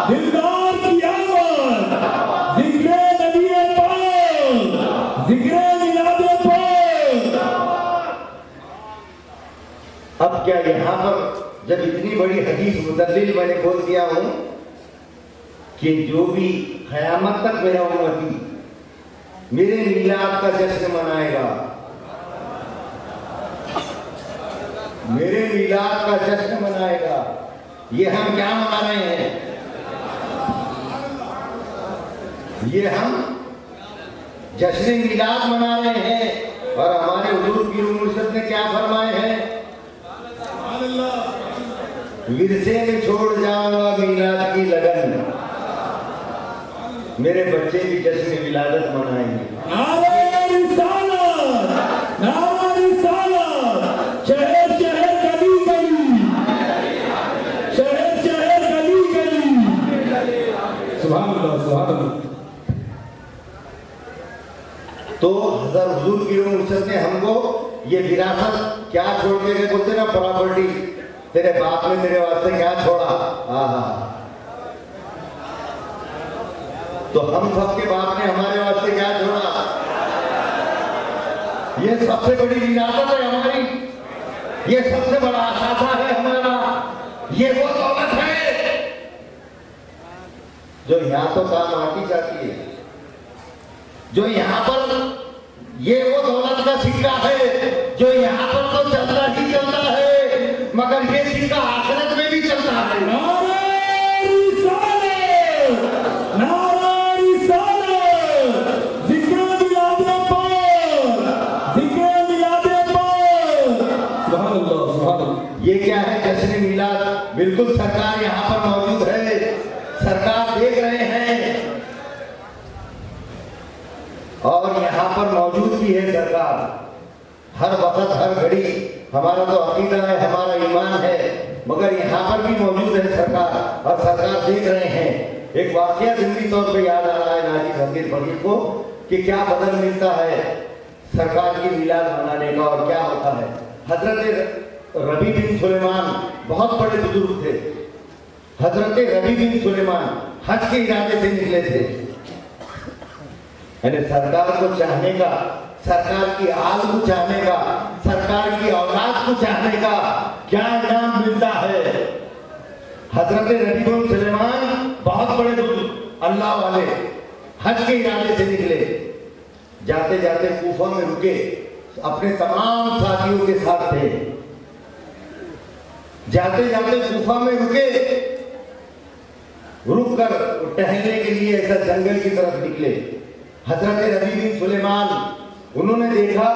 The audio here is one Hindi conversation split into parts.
दिलदार की आवाज़, जिक्रे नबी पाक, जिक्रे मिलाद पाक। अब क्या यहाँ पर जब इतनी बड़ी हदीस मुदल्लिल मैंने बोल दिया हूँ कि जो भी क़यामत तक मेरा उम्मती मेरे मिलाद का जश्न मनाएगा, मेरे मिलाद का जश्न मनाएगा, ये हम क्या मना रहे हैं? ये हम जश्न मिलाद मना रहे हैं। और हमारे हुजूर पीर मुर्शिद ने क्या फरमाए हैं? विरसे में छोड़ जाऊंगा मिलाद की लगन, मेरे बच्चे भी जश्न विलादत मनाएंगे। नारे रिसालत, नारे रिसालत, शहर शहर गली गली, शहर शहर गली गली। सुभान अल्लाह, सुभान अल्लाह। तो हज़रत हुजूर पीर मुर्शिद ने हमको ये विरासत क्या छोड़ के गए? बोलते ना प्रॉपर्टी, तेरे बाप ने तेरे वास्ते क्या छोड़ा? आहा, तो हम सबके बाप ने हमारे वास्ते क्या छोड़ा? ये सबसे बड़ी विरासत है हमारी, ये सबसे बड़ा असासा है हमारा, ये वो दौलत है जो यहाँ तो काम आती जाती है, जो यहाँ पर ये वो दौलत का सिक्का है जो यहाँ पर तो चलता ही चलता है, मगर ये सिक्का आखिरत में भी चलता है। नारे रिसालत, नारे रिसालत, जिक्र मिलाद पाक, जिक्र मिलाद पाक। सुभान अल्लाह, सुभान अल्लाह। ये क्या है? जश्न मिलाद। बिल्कुल सरकार यहाँ पर मौजूद है, सरकार देख रहे हैं और यहाँ पर मौजूद भी है सरकार हर वक्त हर घड़ी। हमारा तो अकीदा है, हमारा ईमान है, मगर यहाँ पर भी मौजूद है सरकार और सरकार देख रहे हैं। एक वाकया जिंदगी तौर पे याद आ रहा है नाजी फकीर फकीर को कि क्या बदल मिलता है सरकार की मिलाद मनाने का और क्या होता है। हजरत रबी बिन सुलेमान बहुत बड़े बुजुर्ग थे। हजरत रबी बिन सुलेमान हज के इरादे से निकले थे, यानी सरकार को चाहने का, सरकार की आल को चाहने का, सरकार की औलाद को चाहने का क्या इनाम मिलता है। हजरत रबी बिन सुलेमान बहुत बड़े बुजुर्ग अल्लाह वाले हज के इरादे से निकले। जाते जाते कूफा में रुके, अपने तमाम साथियों के साथ थे। जाते जाते कूफा में रुके, रुक कर टहलने के लिए ऐसा जंगल की तरफ निकले। हजरत रबी बिन सुलेमान उन्होंने देखा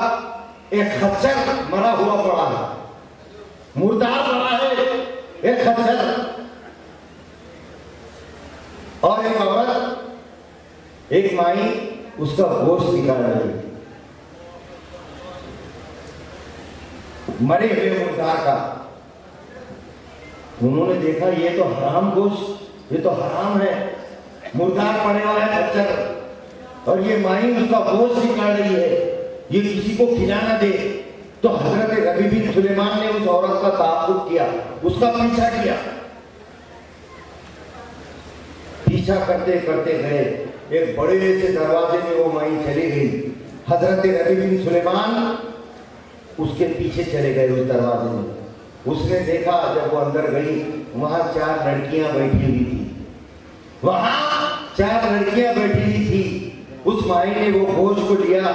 एक खच्चर मरा हुआ पड़ा है, मुर्दार पड़ा है एक खच्चर, और एक औरत, एक माई उसका गोश्त निकाल रही, मरे हुए मुर्दार का। उन्होंने देखा ये तो हराम गोश्त, ये तो हराम है, मुर्दार पड़े वाला खच्चर, और ये माई उसका गोश्त निकाल रही है, ये किसी को खिलाना दे। तो हजरत रबी बिन सुलेमान ने उस औरत का ताक़ुब किया, उसका पीछा किया। पीछा करते करते गए, एक बड़े से दरवाजे में वो माई चली गई। हजरत रबी बिन सुलेमान उसके पीछे चले गए उस दरवाजे में। उसने देखा जब वो अंदर गई, वहां 4 लड़कियां बैठी हुई थी, वहां 4 लड़कियां बैठी हुई थी। उस माई ने वो गोश्त को लिया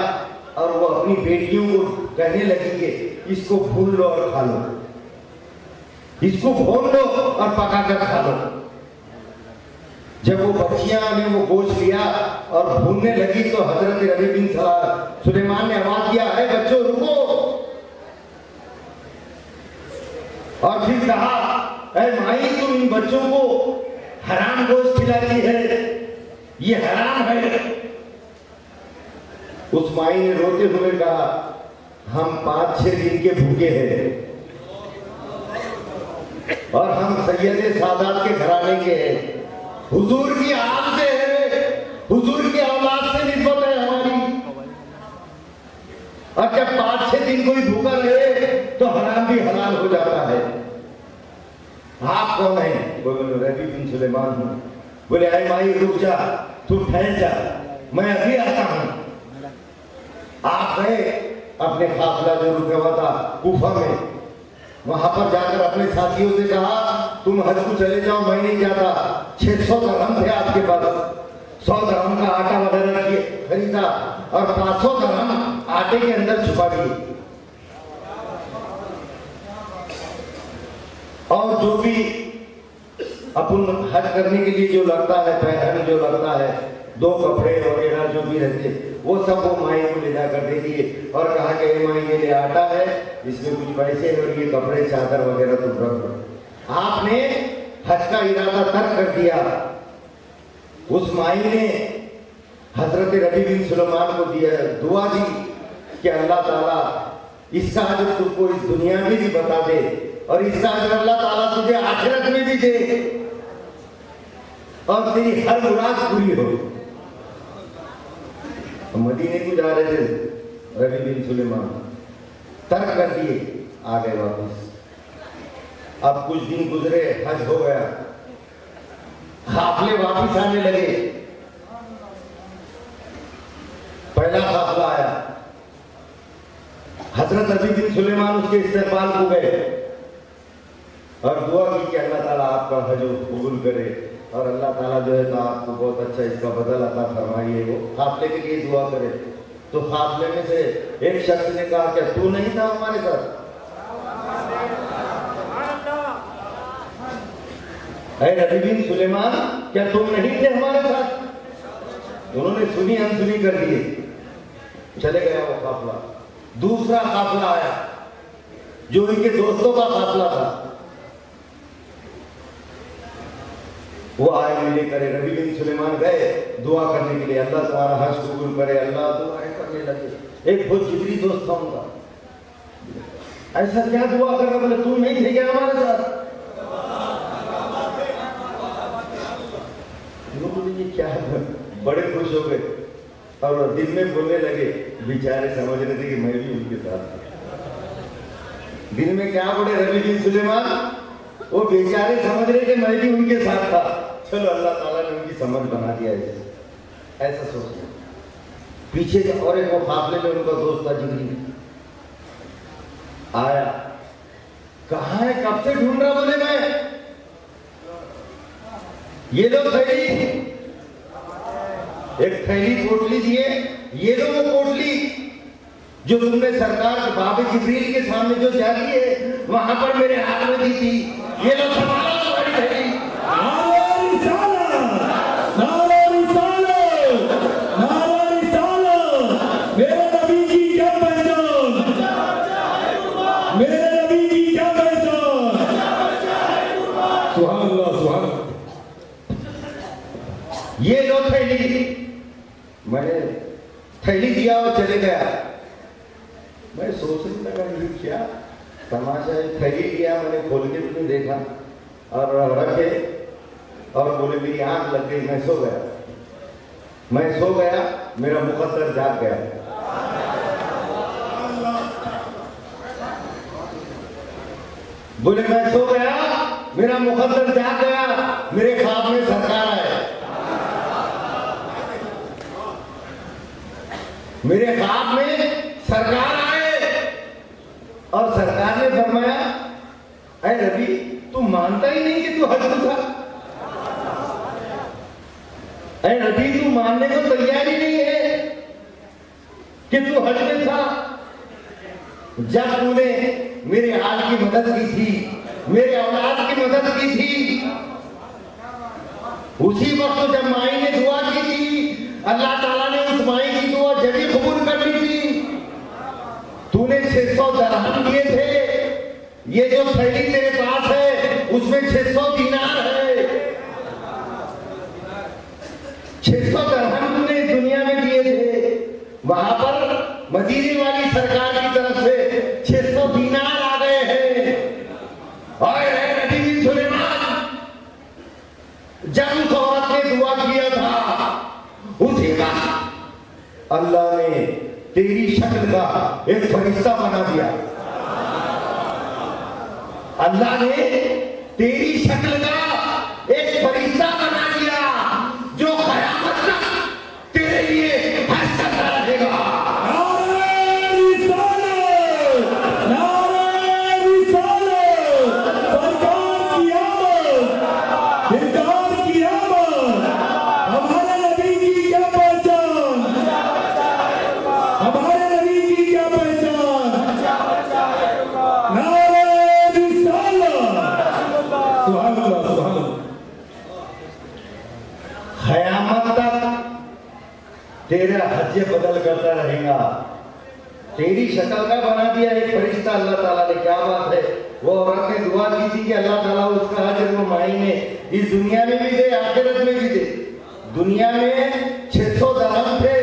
और वो अपनी बेटियों को कहने लगी कि इसको भून लो और खा लो, इसको भून लो और पका कर खा लो। जब वो बच्चियां ने वो गोश्त लिया और भूनने लगी तो हजरत रबी बिन सुलेमान ने आवाज दिया, है बच्चों रुको, और फिर कहा, अरे माई तुम इन बच्चों को हराम गोश्त खिलाती है, ये हराम है। उस माई ने रोते हुए कहा, हम 5-6 दिन के भूखे हैं और हम सैयदे सादात के घराने के हैं, हुजूर की आल से है, हुजूर की औलाद से निस्बत है हमारी, और जब 5-6 दिन कोई भूखा रहे तो हराम भी हलाल हो जाता है। आप कौन है? रबी बिन सुलेमान हूं। बोले अरे माई रुक जा, तू ठहर जा, मैं अभी आता हूं। आप गए, अपने काफिला जो रुका हुआ था कूफा में, वहां पर जाकर अपने साथियों से कहा तुम हज को चले जाओ, मैं नहीं जाता। 600 दरहम थे आपके पास, 100 दरहम का आटा वगैरह खरीदा और 500 दरहम आटे के अंदर छुपा दिए। और जो भी अपन हज करने के लिए जो लगता है, पहन जो लगता है, 2 कपड़े वगैरह जो भी रहते, वो सब वो माई को ले जाकर दे दिए और कहा कि माई ये ले आटा है, इसमें कुछ पैसे और ये कपड़े चादर वगैरह तुम रख दो। आपने हज का इरादा तर्क कर दिया। उस माई ने हजरत रबी बिन सुलेमान को दिया दुआ दी कि अल्लाह ताला इसका अजर तुमको इस दुनिया में भी बता दे और इसका अजर अल्लाह ताला तुझे आखिरत में भी दे और तेरी हर मुराद पूरी हो। मदीने को जा रहे थे रबी बिन सुलेमान, तर्क कर दिए, आ गए वापस। अब कुछ दिन गुजरे, हज हो गया, काफिले वापस आने लगे। पहला काफिला आया, हजरत रबी बिन सुलेमान उसके इस्तेमाल को गए और दुआ की कि अल्लाह ताला आपका हज कबूल करे और अल्लाह ताला जो है तो आपको बहुत अच्छा इसका बदल अता फरमाइए। वो काफिले के लिए दुआ करे तो काफिले में से एक शख्स ने कहा क्या तू नहीं था हमारे साथ? रबी बिन सुलेमान, क्या तुम नहीं थे हमारे साथ? उन्होंने सुनी अनसुनी कर दिए, चले गया वो काफिला। दूसरा काफिला आया जो इनके दोस्तों का काफिला था, वो आए मिले करे। रबी बिन सुलेमान गए दुआ करने के लिए, अल्लाह तुम्हारा हज कबूल करे, अल्लाह दुआएं करने लगे। एक बहुत जिगरी दोस्त था उनका, ऐसा क्या दुआ कर रहा? बोले तू नहीं थे क्या हमारे साथ? ये क्या है? बड़े खुश हो गए और दिल में बोलने लगे, बेचारे समझ रहे थे कि मैं भी उनके साथ था। दिल में क्या बोले रबी बिन सुलेमान? वो बेचारे समझ रहे थे मैं भी उनके साथ था। चलो अल्लाह ताला ने उनकी समझ बना दिया, ऐसा सोचते। पीछे और एक वो काफिले में उनका दोस्त था जिगरी, आया, कहाँ है, कब से ढूंढ रहा? बोले मैं, ये लो थैली, एक थैली पोटली दिए, ये लो वो पोटली जो तुमने सरकार बाबे जिब्रील के सामने जो जारी है वहां पर मेरे हाथ में दी थी, ये लो संभालो तुम्हारी थैली। मेरे नबी की क्या पहचान, मेरे नबी की क्या पहचान। सुभान अल्लाह, सुभान अल्लाह। ये लो थैली, मैंने थैली दिया और चले गया। मैं सोचने लगा ये क्या तमाशा है, थैली दिया, मैंने खोल के भी नहीं देखा और रखे और बोले मेरी आंख लग गई, मैं सो गया। मैं सो गया, मेरा मुकद्दर जाग गया। बोले मैं सो गया, मेरा मुकद्दर जाग गया, मेरे ख्वाब में सरकार आए, मेरे ख्वाब में सरकार आए और सरकार ने फरमाया अरे रबी तू मानता ही नहीं कि तू हज में था। अरे रबी तू मानने को तैयार ही नहीं है कि तू हज में था। जब तूने मेरे हाल की मदद की थी, मेरे औलाद की मदद की थी, उसी वक्त जब माई ने दुआ की थी, अल्लाह ताला ने उस माई की दुआ जल्दी कबूल कर ली थी। तूने 600 दरहम दिए थे, ये जो थैली तेरे पास है उसमें 600 दीनार है। 600 दरहम तूने दुनिया में दिए थे, वहां पर मदीने वाली सरकार की तरफ से 600 दीनार आ गए हैं। और नबी बिन सुलेमान जब उस औरत ने दुआ किया था, उसी वक्त अल्लाह ने तेरी शक्ल का एक फरिश्ता बना दिया। अल्लाह ने तेरी शक्ल का एक फरिश्ता बना दिया क़यामत तक तेरा हज बदल करता रहेगा। तेरी शक्ल का बना दिया एक फरिश्ता अल्लाह ताला ने, क्या बात है। वो औरत ने दुआ की थी कि अल्लाह ताला उसका हज वो माई ने इस दुनिया में भी दे, आखिरत में भी दे। दुनिया में 600 दरहम थे,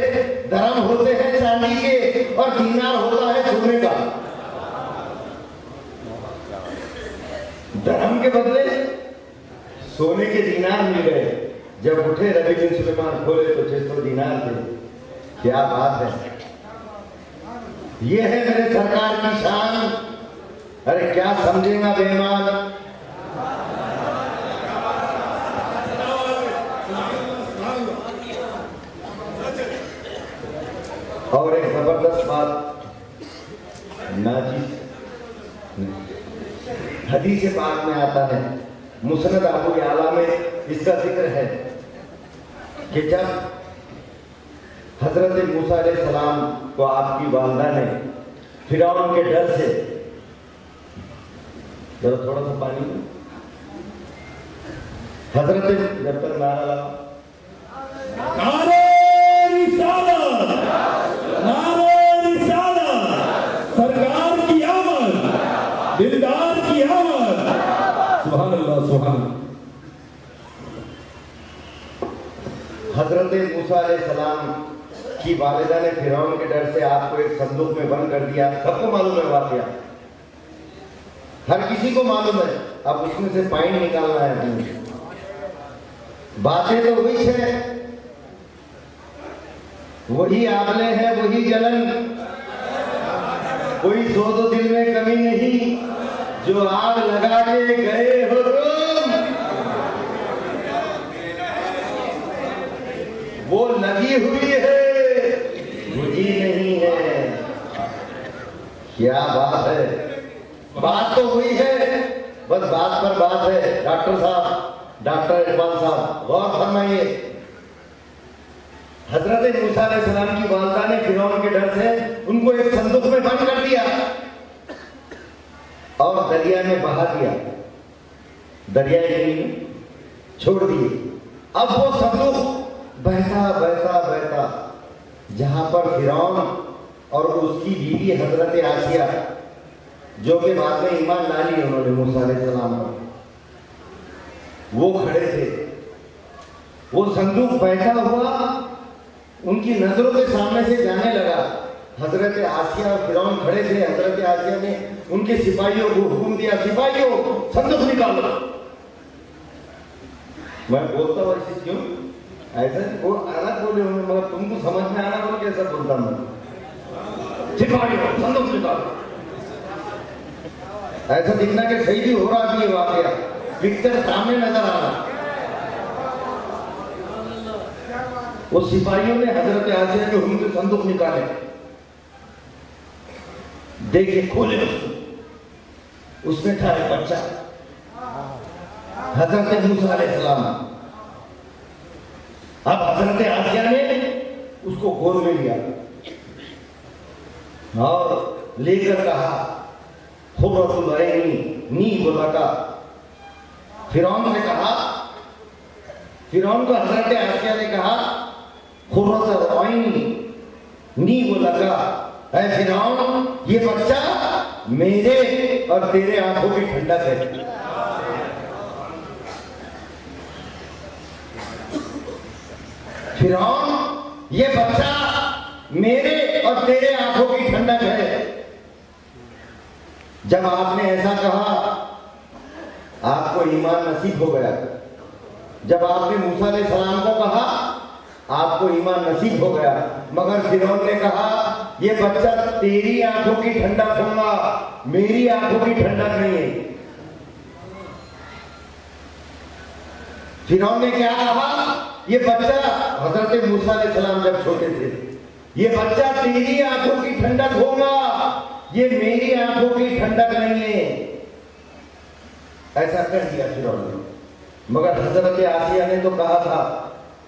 दरहम होते हैं चांदी के और दीनार होता है सोने का। दरहम के बदले सोने के दीनार मिल गए। जब उठे रबी बिन सुलेमान खोले तो 600 दीनार थे। क्या बात है, ये है मेरे सरकार की शान। अरे क्या समझेगा बेईमान। और एक जबरदस्त बात, नाजिस हदीस पाक में आता है, मुस्नद अबू याला में इसका जिक्र है कि जब हजरत मूसा अलैहिस्सलाम को आपकी वालिदा ने फिरौन के डर से, जरा थोड़ा सा पानी में, हजरत जब तक नारा लगा नारे रिसालत, नारे रिसालत, सरकार की आमद, दिलदार की आमद, सुभान अल्लाह सुभान। हजरत मूसा अलैहिस्सलाम की वालिदा ने फिरौन के डर से आपको एक संदूक में बंद कर दिया। सबको मालूम है वाकया, हर किसी को मालूम है। अब उसमें से पानी निकालना है अपनी। बातें तो वही है, वही आगले हैं, वही जलन। कोई सोचो दिल में कमी नहीं, जो आग लगा के गए हो तुम, वो लगी हुई है, बुझी नहीं है। क्या बात है, बात तो हुई है, बस बात पर बात है। डॉक्टर साहब, डॉक्टर इकबाल साहब, गौर फरमाइए। हजरत मूसा अलैहिस्सलाम की वालिदा ने फिरौन के डर से उनको एक संदूक में बंद कर दिया और दरिया में बहा दिया, दरिया में छोड़ दिए। अब वो संदूक बहता बहता बहता जहां पर फिरौन और उसकी बीवी हजरत आसिया, जो कि बाद में ईमान ला ली उन्होंने मूसा अलैहिस्सलाम पर, वो खड़े थे। वो संदूक बहता हुआ उनकी नजरों के सामने से जाने लगा। हजरत आसिया और फिरौन खड़े थे। हजरत आसिया ने उनके सिपाहियों को हुक्म दिया, सिपाहियों संदूक निकालो। मैं बोलता हूँ ऐसे क्यों, ऐसा वो अलग बोले होंगे, मगर तुमको समझ में आना हो कैसा बोलता मैं, सिपाहियों संदूक निकालो। ऐसा दिखना कि सही भी हो रहा भी है वाकया, पिक्चर सामने नजर आ रहा। वो सिपाहियों ने हजरत आसिया के हुक्म से संदूक निकाले। देखिए खोले उसको, उसमें था एक बच्चा, हजरत मूसा अलैहिस्सलाम। अब हजरत आसिया ने उसको गोद में लिया और लेकर कहा, खुर्रतुल ऐनी नी लका। फिरौन ने कहा, फिरौन को हजरत आसिया ने कहा, खुर्रतुल ऐनी नी लका, ऐ फिरौन ये बच्चा मेरे और तेरे आंखों की ठंडक है। फिरौन ये बच्चा मेरे और तेरे आंखों की ठंडक है। जब आपने ऐसा कहा आपको ईमान नसीब हो गया। जब आपने मूसा अलैहिस्सलाम को कहा आपको ईमान नसीब हो गया। मगर फिरौन ने कहा ये बच्चा तेरी आंखों की ठंडक होगा, मेरी आंखों की ठंडक नहीं है। फिरौन ने क्या कहा, ये बच्चा, हजरत मूसा अलैहिस्सलाम जब छोटे थे, ये बच्चा तेरी आंखों की ठंडक होगा, ये मेरी आंखों की ठंडक नहीं है। ऐसा कर दिया फिरौन ने। मगर हजरत आसिया ने तो कहा था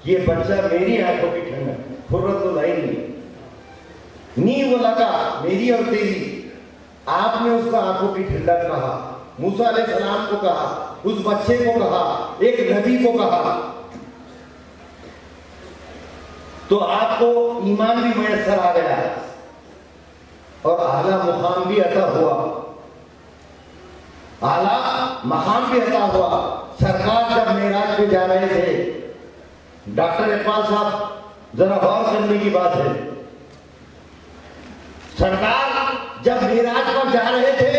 ये बच्चा मेरी आंखों की ठंडक, खुर्रतुल ऐनी नी लका, मेरी और तेरी। आपने उसका आंखों की ठंडक कहा, मूसा अलैहिस्सलाम को कहा, उस बच्चे को कहा, एक नबी को कहा। तो आपको ईमान भी मैसर आ गया और आला मुकाम भी अता हुआ, आला मकाम भी अता हुआ। सरकार जब मेराज पे जा रहे थे, डॉक्टर इकबाल साहब जरा गौर करने की बात है, सरकार जब मेराज पर जा रहे थे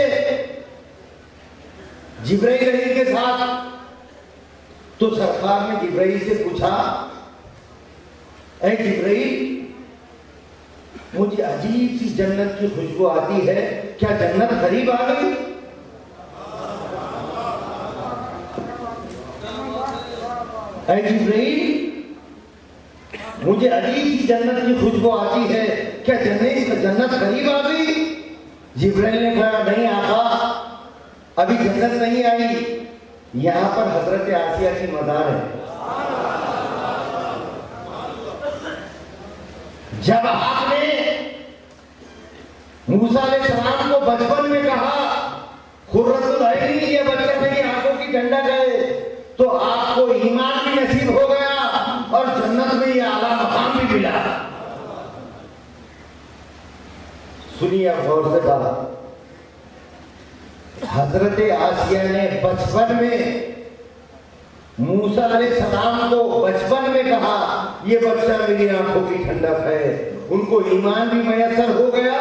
जिब्राइल अलैहि के साथ, तो सरकार ने जिब्राइल से पूछा, ऐ जिब्राइल, मुझे अजीब सी जन्नत की खुशबू आती है, क्या जन्नत करीब आ गई? ऐ जिब्राइल, मुझे अजीब सी जन्नत की खुशबू आती है, क्या जन्नत करीब आ गई? जिब्राइल ने कहा, नहीं आका, अभी जन्नत नहीं आई, यहां पर हजरत आसिया की मज़ार है। जब आपने मूसा अलैहिस्सलाम को बचपन में कहा, खुर्रतुल ऐन, ये बच्चा मेरी आंखों की ठंडक है, तो आपको ईमान भी नसीब हो गया और जन्नत में ये आला मकाम भी मिला। सुनिए गौर से बात, हजरत आसिया ने बचपन में मूसा अलैहिस्सलाम को बचपन में कहा, ये बच्चा मेरी आंखों की ठंडक है, उनको ईमान भी मैसर हो गया,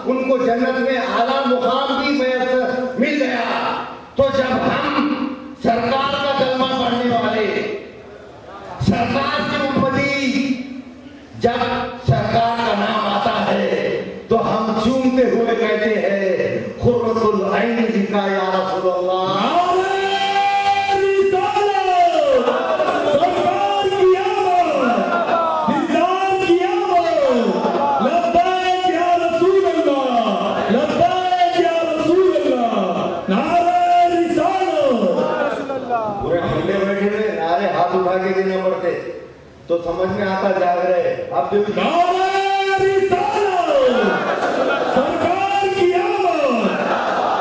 उनको जन्नत में आला मुकाम भी मैसर मिल गया। तो जब हम सरकार का कलमा पढ़ने वाले, सरकार के उम्मती, जब सरकार का नाम आता है तो हम चूमते हुए कहते हैं, खुर्रतुल ऐन जिका या रसूलल्लाह। उठा के देने पड़ते तो समझ में आता, जाग रहे आप देखो, सरकार की आमद,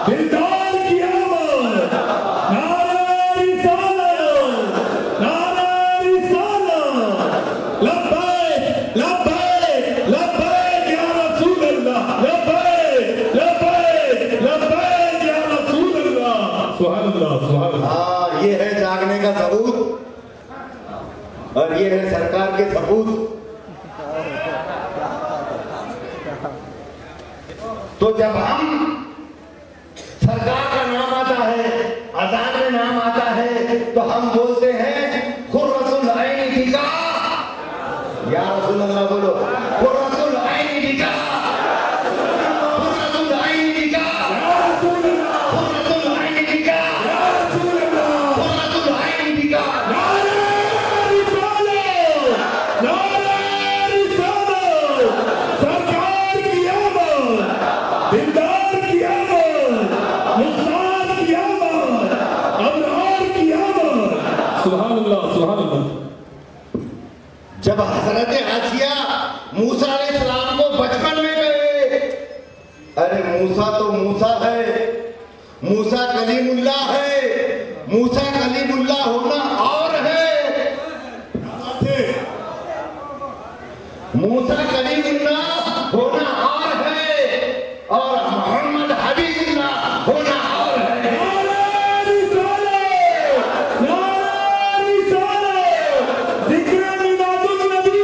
दिलदार की आमद, नारे रिसालत, नारे रिसालत, लब्बैक लब्बैक लब्बैक या रसूल अल्लाह, लब्बैक लब्बैक लब्बैक या रसूल अल्लाह। सुभान अल्लाह, सुभान अल्लाह। हाँ, ये है जागने का सबूत और ये है सरकार के सबूत। तो जब हम सरकार का नाम आता है, अज़ान में नाम आता है, तो हम बोलते हैं, खुर्रतुल ऐन जिका या रसूल अल्लाह, बोलो खुर्रतुल ऐन जिका, खुर्रतुल ऐन जिका या रसूल अल्लाह, खुर्रतुल ऐन जिका या रसूल अल्लाह, खुर्रतुल ऐन जिका। दिलदार की आमद, मुख्तार की आमद, अबरार की आमद। सुभान अल्लाह, सुभान अल्लाह। जब हजरत आसिया मूसा अलैहिस्सलाम को बचपन में गए, अरे मूसा तो मूसा है, मूसा कलीमुल्लाह है, मूसा कलीमुल्लाह होना और है, मूसा कलीमुल्लाह होना और है, और मोहम्मद हबीबुल्लाह होना और है। नारे रिसालत, नारे रिसालत, ज़िक्र मिलादुन नबी,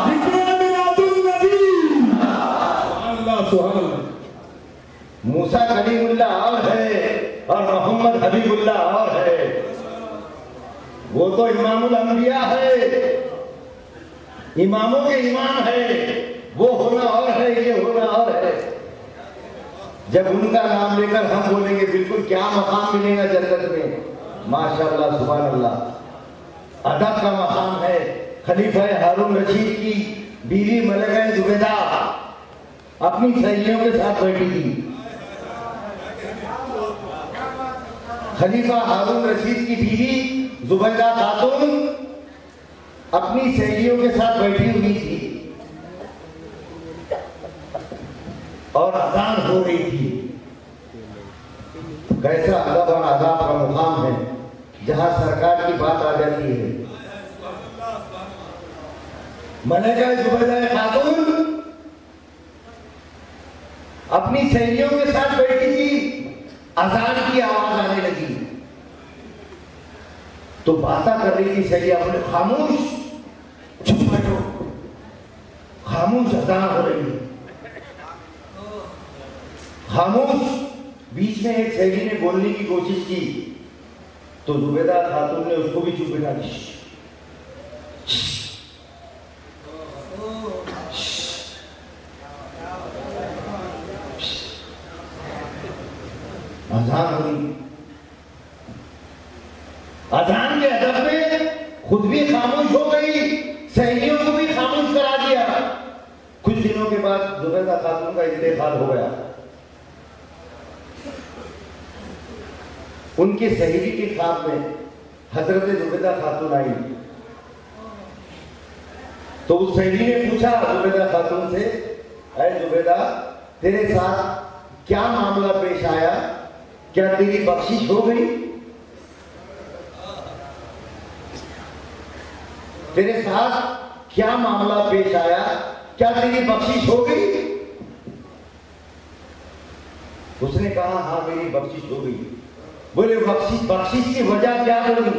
ज़िक्र मिलादुन नबी। अल्लाह, सुभान अल्लाह। मूसा कलीमुल्लाह और है और मोहम्मद हबीबुल्लाह और है। वो तो इमामुल अंबिया है, इमामों के इमाम है, वो होना और है, ये होना और है। जब उनका नाम लेकर हम बोलेंगे, बिल्कुल क्या मकाम मिलेगा जन्नत में। माशाअल्लाह, सुभान अल्लाह। अदब का मकाम है। खलीफा हारून रशीद की बीवी मलका जुबैदा अपनी सहेलियों के साथ बैठी थी। खलीफा हारून रशीद की बीवी जुबैदा खातून अपनी सहेलियों के साथ बैठी हुई थी और अजान हो रही थी। कैसा अदब और आदाब का मुकाम है जहां सरकार की बात आ जाती है। मलाइका जुबैदा खातून अपनी सहेलियों के साथ बैठी थी, अजान की आवाज आने लगी तो बातें कर रही थी। सहेलियां बोले खामोश, चुप बैठो, खामोश, अजान हो रही है, खामोश। बीच में एक सहेली ने बोलने की कोशिश की तो जुबैदा खातून ने उसको भी चुप बिठा दी। अजान हुई, अजान के अदब में खुद भी खामोश हो गई, सहेलियों को भी खामोश करा दिया। कुछ दिनों के बाद जुबैदा खातून का इंतकाल हो गया। उनके सहेली के ख्वाब में हजरत जुबैदा खातून आई तो उस सहेली ने पूछा जुबैदा खातून से, अरे जुबैदा, तेरे साथ क्या मामला पेश आया, क्या तेरी बख्शिश हो गई? तेरे साथ क्या मामला पेश आया, क्या तेरी बख्शिश हो गई? उसने कहा हाँ मेरी बख्शिश हो गई। बोले बख्शिश की वजह क्या बनी?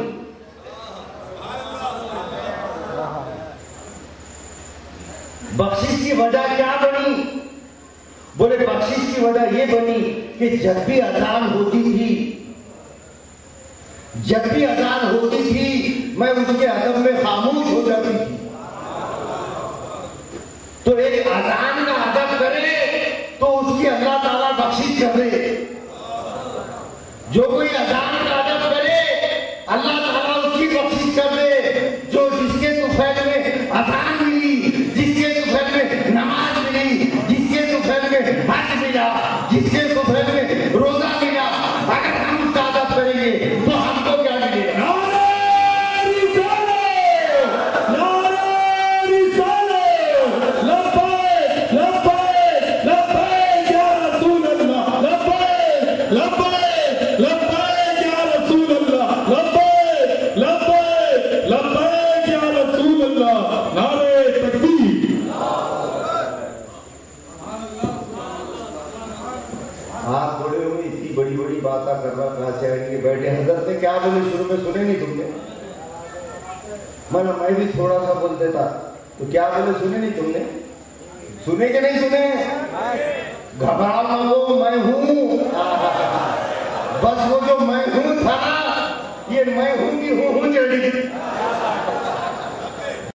बख्शिश की वजह क्या बनी? बोले बख्शिश की वजह यह बनी कि जब भी अजान होती थी मैं उसके अदब में खामोश हो जाती थी। तो एक अजान का अदब करे तो उसकी अल्लाह ताला बख्शिश कर दे। जो कोई अजान का अदब करे अल्लाह ताला उसकी बख्शिश कर दे। जो जिसके तुफैल में अजान मिली, जिसके तुफैल में नमाज मिली, जिसके तुफैल में हज मिला, जिसके तुफैल में रोजा मिला, अगर हम उसका अदब करेंगे तो हमको क्या मिलेगा? बातें कर रहा, कहां से आएंगे? बैठे हजरत ने क्या बोले शुरू में सुने नहीं तुमने? मैं भी थोड़ा सा बोल देता तो क्या बोले सुने नहीं तुमने? सुने कि नहीं सुने? घबराओ ना, वो मैं हूं